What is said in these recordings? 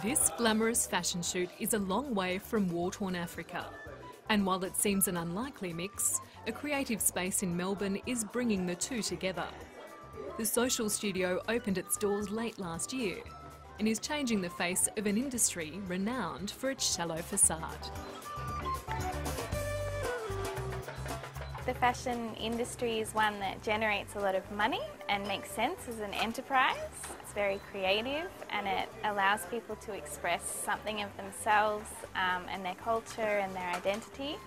This glamorous fashion shoot is a long way from war-torn Africa. And while it seems an unlikely mix, a creative space in Melbourne is bringing the two together. The Social Studio opened its doors late last year and is changing the face of an industry renowned for its shallow facade. The fashion industry is one that generates a lot of money and makes sense as an enterprise. It's very creative and it allows people to express something of themselves and their culture and their identity.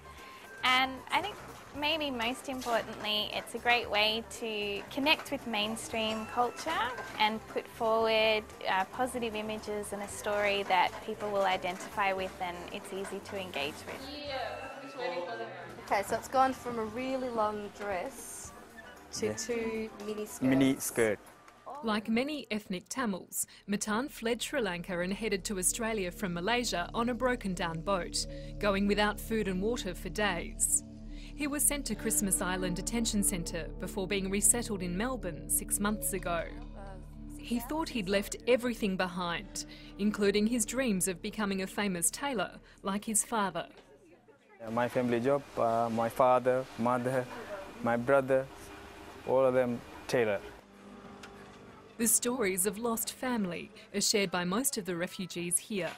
And I think maybe most importantly, it's a great way to connect with mainstream culture and put forward positive images and a story that people will identify with and it's easy to engage with. Okay, so it's gone from a really long dress to two mini skirts. Mini skirt. Like many ethnic Tamils, Matan fled Sri Lanka and headed to Australia from Malaysia on a broken-down boat, going without food and water for days. He was sent to Christmas Island Detention Centre before being resettled in Melbourne 6 months ago. He thought he'd left everything behind, including his dreams of becoming a famous tailor like his father. My family job, my father, mother, my brother, all of them tailor. The stories of lost family are shared by most of the refugees here.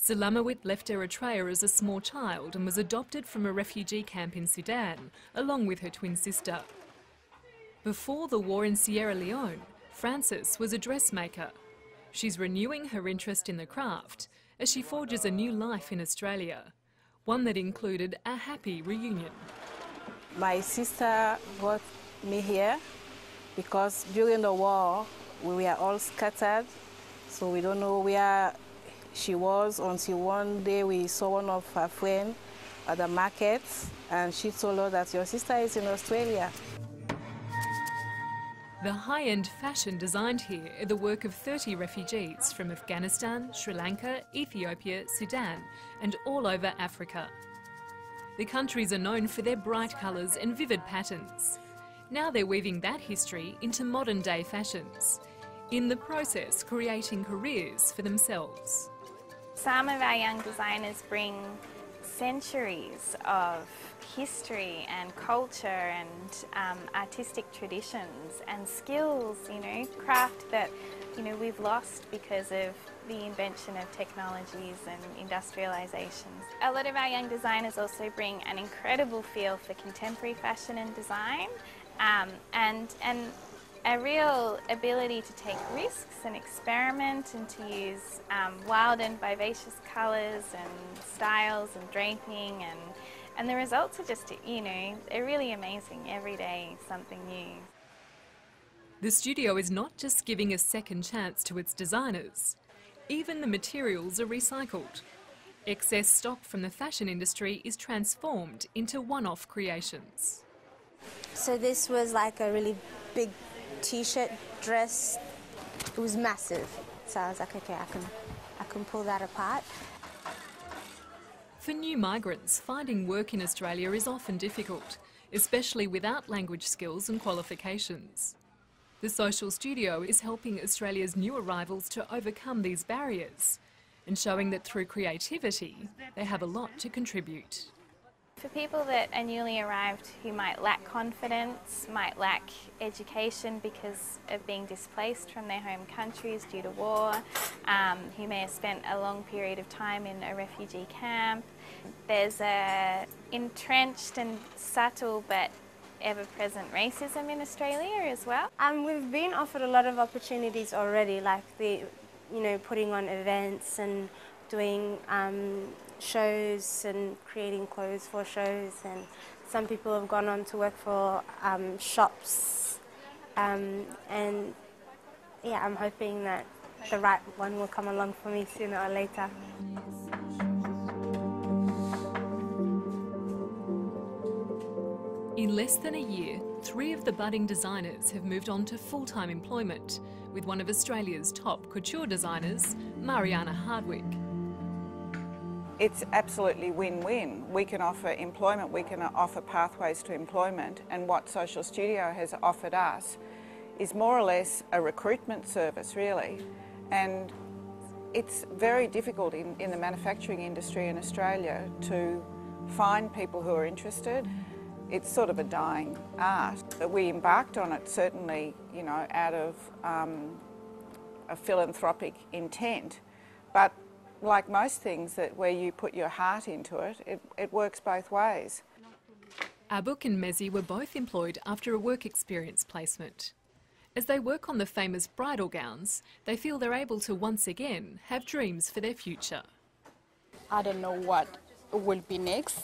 Salamawit left Eritrea as a small child and was adopted from a refugee camp in Sudan, along with her twin sister. Before the war in Sierra Leone, Frances was a dressmaker. She's renewing her interest in the craft as she forges a new life in Australia, one that included a happy reunion. My sister brought me here because during the war we were all scattered, so we don't know where she was until one day we saw one of her friends at the market and she told her that your sister is in Australia. The high-end fashion designed here are the work of 30 refugees from Afghanistan, Sri Lanka, Ethiopia, Sudan and all over Africa. The countries are known for their bright colours and vivid patterns. Now they're weaving that history into modern-day fashions, in the process creating careers for themselves. Some of our young designers bring centuries of history and culture and artistic traditions and skills, craft that, we've lost because of the invention of technologies and industrializations. A lot of our young designers also bring an incredible feel for contemporary fashion and design and a real ability to take risks and experiment and to use wild and vivacious colours and styles and draping and the results are just, they're really amazing. Every day something new. The studio is not just giving a second chance to its designers. Even the materials are recycled. Excess stock from the fashion industry is transformed into one-off creations. So this was like a really big t-shirt dress. It was massive. So I was like, okay, I can pull that apart. For new migrants, finding work in Australia is often difficult, especially without language skills and qualifications. The Social Studio is helping Australia's new arrivals to overcome these barriers and showing that through creativity, they have a lot to contribute. For people that are newly arrived who might lack confidence, might lack education because of being displaced from their home countries due to war, who may have spent a long period of time in a refugee camp, there's a entrenched and subtle but ever-present racism in Australia as well. We've been offered a lot of opportunities already, like putting on events and doing shows and creating clothes for shows, and some people have gone on to work for shops, and yeah, I'm hoping that the right one will come along for me sooner or later. In less than a year, 3 of the budding designers have moved on to full-time employment with one of Australia's top couture designers, Mariana Hardwick. it's absolutely win-win. We can offer employment, we can offer pathways to employment, and what Social Studio has offered us is more or less a recruitment service, really. And it's very difficult in the manufacturing industry in Australia to find people who are interested. It's sort of a dying art. But we embarked on it certainly, you know, out of a philanthropic intent. But like most things that where you put your heart into it, it works both ways. Abuk and Mezi were both employed after a work experience placement. As they work on the famous bridal gowns, they feel they're able to once again have dreams for their future. I don't know what will be next,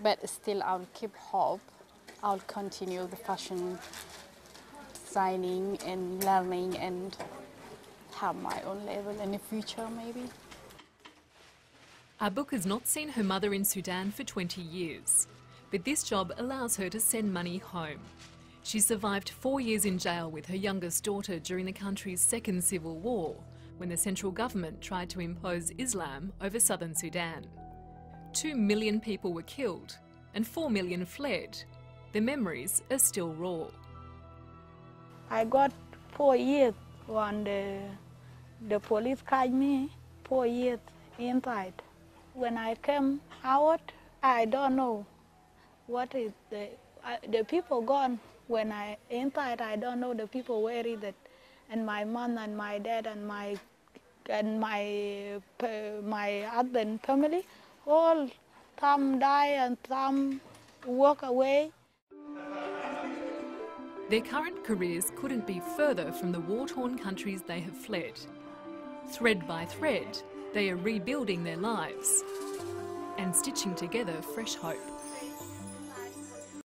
but still I'll keep hope. I'll continue the fashion designing and learning and have my own label in the future maybe. Abuk has not seen her mother in Sudan for 20 years, but this job allows her to send money home. She survived 4 years in jail with her youngest daughter during the country's second civil war, when the central government tried to impose Islam over southern Sudan. 2 million people were killed and 4 million fled. The memories are still raw. I got 4 years when the police caught me, 4 years inside. When I came out, I don't know what is the people gone. When I inside, I don't know the people where is it, and my mom and my dad and my husband family, all some die and some walk away. Their current careers couldn't be further from the war-torn countries they have fled. Thread by thread, they are rebuilding their lives and stitching together fresh hope.